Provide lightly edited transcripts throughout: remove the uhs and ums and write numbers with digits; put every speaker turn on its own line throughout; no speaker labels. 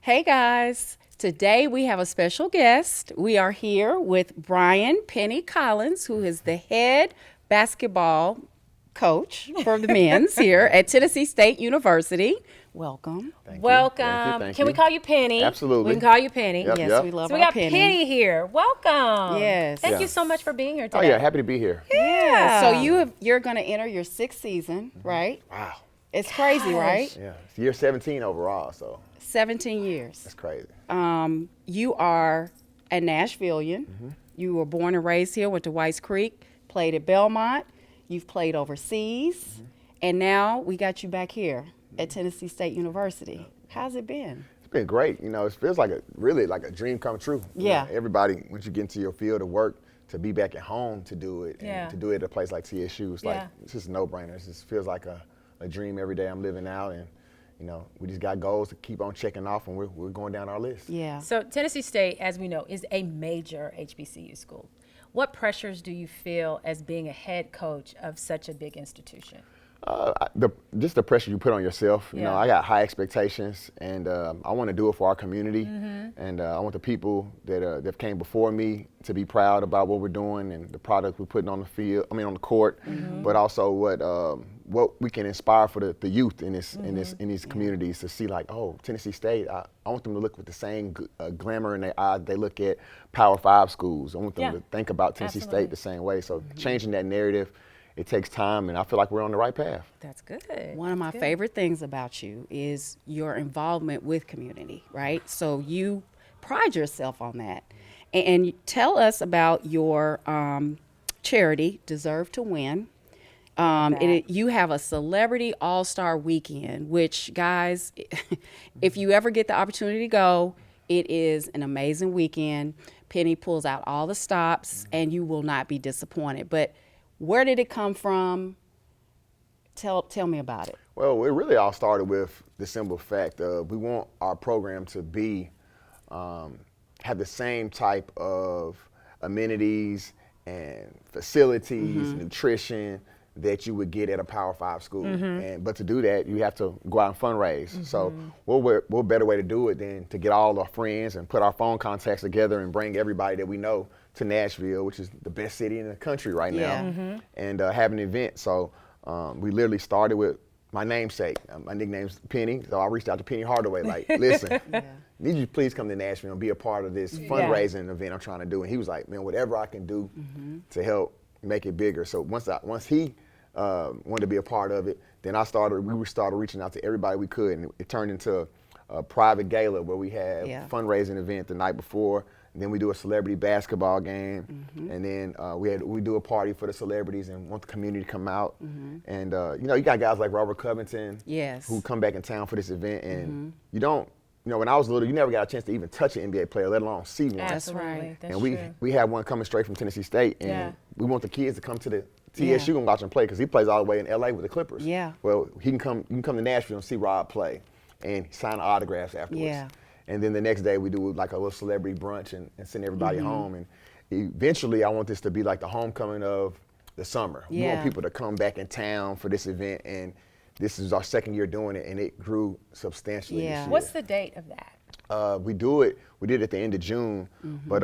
Hey guys, today we have a special guest. We are here with Brian Penny Collins, who is the head basketball coach for the men's here at Tennessee State University. Welcome.
Welcome. Can we call you Penny?
Absolutely.
We can call you Penny.
Yep,
Yes,
yep.
we love
So we
our
got Penny here. Welcome.
Yes.
Thank
Yeah.
you so much for being here
Oh
today.
yeah, happy to be here.
Yeah. So you're going to enter your sixth season, right?
Wow.
It's crazy, right?
Yeah, it's year 17 overall, so
17 years.
that's crazy.
You are a Nashvilleian. You were born and raised here, went to Whites Creek, played at Belmont. You've played overseas. And now we got you back here at Tennessee State University. How's it been?
It's been great. You know, it feels like a dream come true. You
Yeah.
know, everybody, once you get into your field of work, to be back at home to do it, and
Yeah.
to do it at a place like TSU, it's like
Yeah.
it's just a no-brainer. It just feels like a dream every day I'm living out, and you know, we just got goals to keep on checking off, and we're going down our list.
Yeah.
So Tennessee State, as we know, is a major HBCU school. What pressures do you feel as being a head coach of such a big institution?
Just the pressure you put on yourself. You know,
Yeah.
I got high expectations, and I want to do it for our community, and I want the people that came before me to be proud about what we're doing and the product we're putting on the field. I mean, on the court, but also what we can inspire for the youth in these communities to see, like, oh, Tennessee State. I want them to look with the same glamour in their eyes they look at Power 5 schools. I want them
Yeah.
to think about Tennessee
Absolutely.
State the same way. So changing that narrative. It takes time, and I feel like we're on the right path.
That's good.
One of my favorite things about you is your involvement with community, right? So you pride yourself on that. And tell us about your charity, Deserve to Win. You have a celebrity all-star weekend, which, guys, if you ever get the opportunity to go, it is an amazing weekend. Penny pulls out all the stops, and you will not be disappointed. But where did it come from? Tell me about it.
Well, it really all started with the simple fact of we want our program to be have the same type of amenities and facilities, nutrition that you would get at a Power 5 school. But to do that, you have to go out and fundraise. So what better way to do it than to get all our friends and put our phone contacts together and bring everybody that we know to Nashville, which is the best city in the country right now, and have an event. So we literally started with my namesake. My nickname's Penny, so I reached out to Penny Hardaway, like, listen, need you please come to Nashville and be a part of this fundraising event I'm trying to do. And he was like, man, whatever I can do to help make it bigger. So once he wanted to be a part of it, then we started reaching out to everybody we could, and it turned into a private gala where we had fundraising event the night before. And then we do a celebrity basketball game, and then we do a party for the celebrities and want the community to come out. And you got guys like Robert Covington, who come back in town for this event, and you don't. When I was little, you never got a chance to even touch an NBA player, let alone see one.
That's right.
Absolutely. That's
And
true.
we have one coming straight from Tennessee State, and we want the kids to come to the TSU
Yeah.
and watch him play, because he plays all the way in LA with the Clippers.
Yeah.
Well, you can come to Nashville and see Rob play, and sign autographs afterwards.
Yeah.
And then the next day we do like a little celebrity brunch and send everybody home. And eventually I want this to be like the homecoming of the summer. We
Yeah.
want people to come back in town for this event, and this is our second year doing it, and it grew substantially
Yeah.
this year.
What's the date of that?
We did it at the end of June, but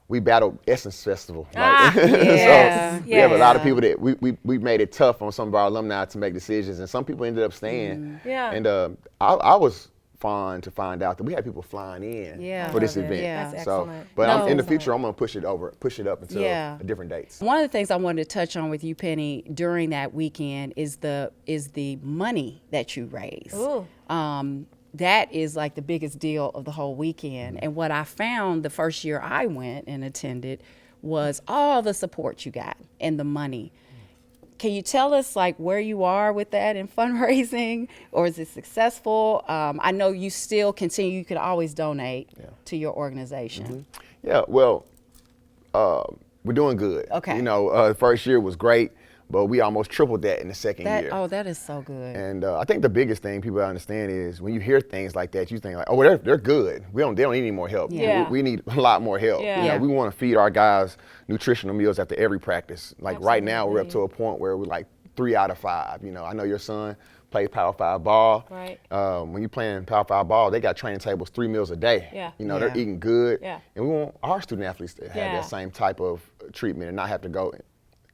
we battled Essence Festival.
Ah,
so
yeah,
we have a lot of
yeah.
people that we made it tough on some of our alumni to make decisions, and some people ended up staying.
Yeah.
And I was fun to find out that we had people flying in
Yeah.
for this
Love it.
event.
Yeah.
That's
So,
excellent.
but
No.
in the future, I'm gonna push it up until
Yeah.
different dates.
One of the things I wanted to touch on with you, Penny, during that weekend is the money that you raise.
Ooh.
That is like the biggest deal of the whole weekend. And what I found the first year I went and attended was all the support you got and the money. Can you tell us like where you are with that in fundraising, or is it successful? I know you still continue. You could always donate to your organization.
Yeah, well, we're doing good.
Okay.
The first year was great, but we almost tripled that in the second year.
Oh, that is so good.
And I think the biggest thing people understand is when you hear things like that, you think like, oh, well, they're good. They don't need any more help.
Yeah.
We need a lot more help.
Yeah.
We want to feed our guys nutritional meals after every practice. Like right now, we're up to a point where we're like 3 out of 5. I know your son play Power 5 ball.
Right.
When you're playing Power 5 ball, they got training tables 3 meals a day.
Yeah.
You know,
Yeah.
they're eating good.
Yeah.
And we want our student athletes to have
Yeah.
that same type of treatment and not have to go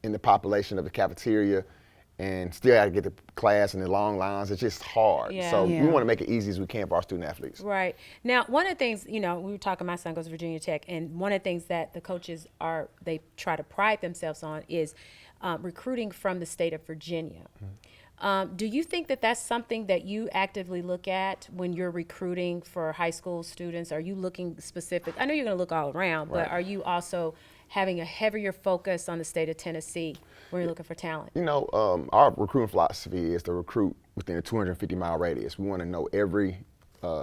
in the population of the cafeteria and still have to get to class in the long lines. It's just hard.
Yeah.
So
Yeah.
we want to make it easy as we can for our student athletes.
Right. Now, one of the things, you know, we were talking, my son goes to Virginia Tech, and one of the things that the coaches they try to pride themselves on is recruiting from the state of Virginia. Do you think that that's something that you actively look at when you're recruiting for high school students? Are you looking specific? I know you're going to look all around, but
Right.
are you also having a heavier focus on the state of Tennessee when you're looking for talent?
You know, our recruiting philosophy is to recruit within a 250-mile radius. We want to know every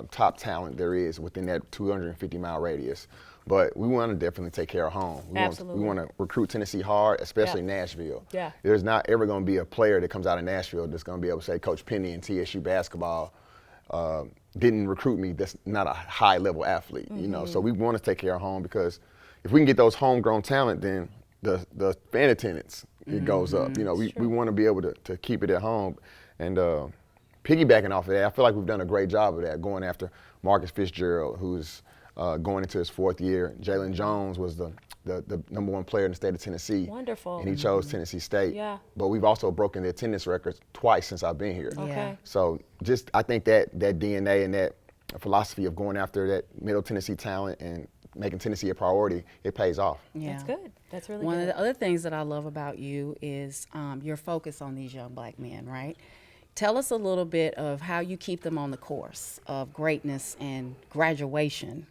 top talent there is within that 250-mile radius. But we want to definitely take care of home.
Absolutely.
We want to recruit Tennessee hard, especially
Yeah.
Nashville.
Yeah.
There's not ever going to be a player that comes out of Nashville that's going to be able to say, Coach Penny and TSU basketball didn't recruit me. That's not a high-level athlete. You know, so we want to take care of home because if we can get those homegrown talent, then the fan attendance it goes up. You know, we want to be able to keep it at home. And piggybacking off of that, I feel like we've done a great job of that, going after Marcus Fitzgerald, who's going into his 4th year. Jalen Jones was the number 1 player in the state of Tennessee.
Wonderful.
And he chose Tennessee State.
Yeah.
But we've also broken the attendance records twice since I've been here.
Okay.
So just I think that DNA and that philosophy of going after that Middle Tennessee talent and making Tennessee a priority, it pays off.
Yeah.
That's good. That's really
One
good.
of the other things that I love about you is your focus on these young black men, right? Tell us a little bit of how you keep them on the course of greatness and graduation.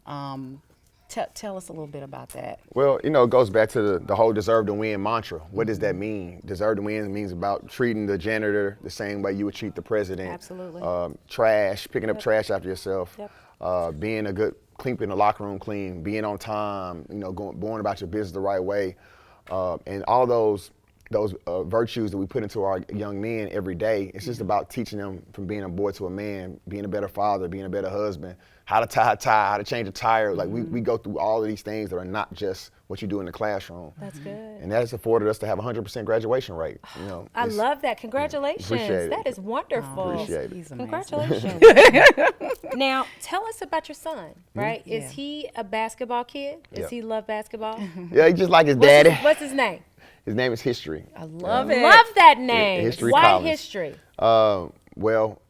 Tell us a little bit about that.
Well, you know, it goes back to the whole deserve to win mantra. What does that mean? Deserve to win means about treating the janitor the same way you would treat the president.
Absolutely.
Picking up trash after yourself.
Yep.
Being a good, keeping the locker room clean, being on time, you know, going about your business the right way. And all those virtues that we put into our young men every day, it's just about teaching them from being a boy to a man, being a better father, being a better husband, how to tie a tie, how to change a tire. Like we go through all of these things that are not just what you do in the classroom.
That's good.
And that has afforded us to have a 100% graduation rate. You know,
I love that. Congratulations.
Appreciate it.
That is wonderful.
Appreciate it.
He's amazing.
Congratulations. Now, tell us about your son, right?
Yeah.
Is he a basketball kid? Does
Yeah.
he love basketball?
Yeah, he just like his daddy.
What's his name?
His name is History.
I love it.
Love that name.
History
Why
Collins.
history?
Well,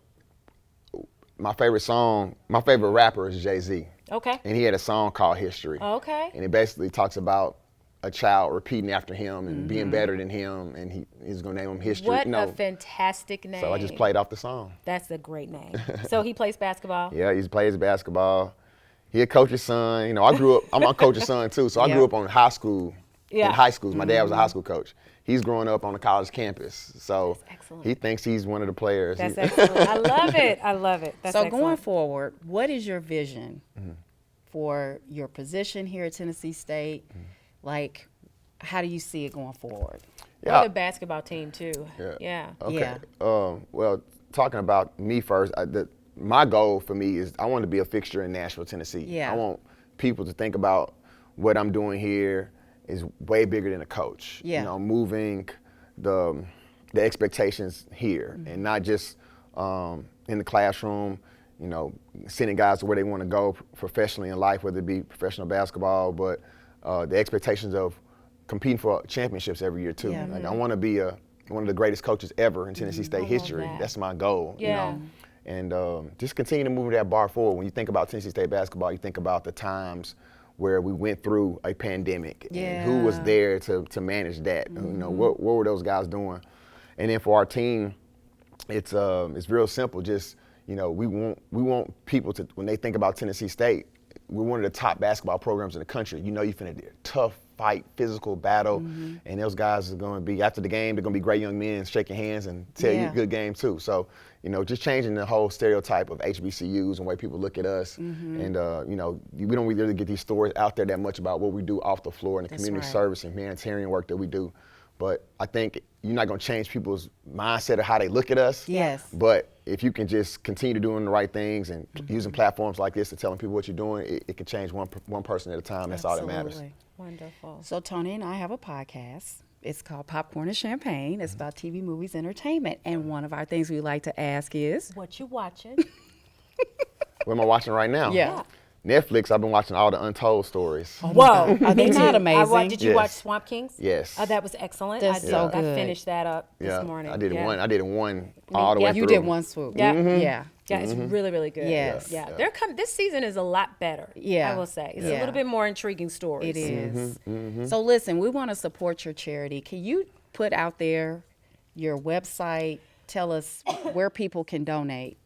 my favorite rapper is Jay-Z.
Okay.
And he had a song called History.
Okay.
And it basically talks about a child repeating after him and being better than him, and he's gonna name him History.
What
you know,
a fantastic name.
so I just played off the song.
That's a great name. So he plays basketball?
Yeah, he plays basketball. He a coach's son. You know, I'm a coach's son too, so I
Yeah.
grew up on high school.
Yeah.
In high schools, my dad was a high school coach. He's growing up on a college campus, so
That's excellent.
he thinks he's one of the players.
That's
He-
excellent. I love it. I love it. That's
So
excellent.
going forward, what is your vision for your position here at Tennessee State? Like, how do you see it going forward?
For
Yeah.
the basketball team too. Yeah.
Okay.
Yeah.
Well, talking about me first, my goal for me is I want to be a fixture in Nashville, Tennessee.
Yeah.
I want people to think about what I'm doing here is way bigger than a coach.
Yeah.
You know, moving the expectations here and not just in the classroom, you know, sending guys to where they want to go professionally in life, whether it be professional basketball, but the expectations of competing for championships every year too.
Yeah.
Like, I want to be one of the greatest coaches ever in Tennessee State
love
history.
that.
That's my goal.
Yeah.
You know? And just continue to move that bar forward. When you think about Tennessee State basketball, you think about the times where we went through a pandemic and who was
Yeah.
there to manage that. You know, what were those guys doing? And then for our team, it's real simple. Just, you know, we want people to, when they think about Tennessee State, we're one of the top basketball programs in the country. You know, you're finna do a tough fight, physical battle, and those guys are going to be, after the game, they're going to be great young men shaking hands and tell you
Yeah.
good game too. So, you know, just changing the whole stereotype of HBCUs and the way people look at us. And, you know, we don't really get these stories out there that much about what we do off the floor and the
That's
community
right.
service and humanitarian work that we do. But I think you're not going to change people's mindset of how they look at us.
Yes.
But if you can just continue doing the right things and using platforms like this to telling people what you're doing, it can change one person at a time. That's all that matters.
Absolutely.
Wonderful.
So Tony and I have a podcast, It's called Popcorn and Champagne. It's about TV, movies, entertainment. And one of our things we like to ask is,
What you watching?
What am I watching right now?
Yeah.
Netflix. I've been watching all the Untold stories.
Whoa,
Are they
me
not
too.
amazing?
Did you watch
Yes.
Swamp Kings?
Yes.
Oh, that was excellent.
That's so
I
good.
finished that up this morning.
I did
Yeah.
one. I did one all the
yeah.
way through.
You did one swoop.
Yeah.
Yeah.
Yeah, it's really, really good.
Yes.
Yeah. They're this season is a lot better.
Yeah.
I will say. It's
Yeah.
a little bit more intriguing stories.
It is. So listen, we want to support your charity. Can you put out there your website? Tell us where people can donate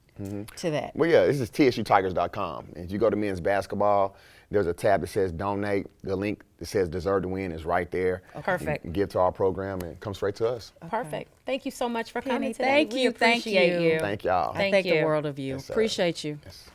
to that.
Well, yeah, this is TSUTigers.com. And if you go to men's basketball, there's a tab that says donate. The link that says deserve to win is right there.
Perfect.
You can give to our program and come straight to us.
Perfect. Thank you so much for
Penny,
coming today.
thank
We
you, thank
appreciate
you.
you.
Thank y'all.
I
Thank
thank the
you.
world of you.
Yes, sir.
Appreciate you.
Yes.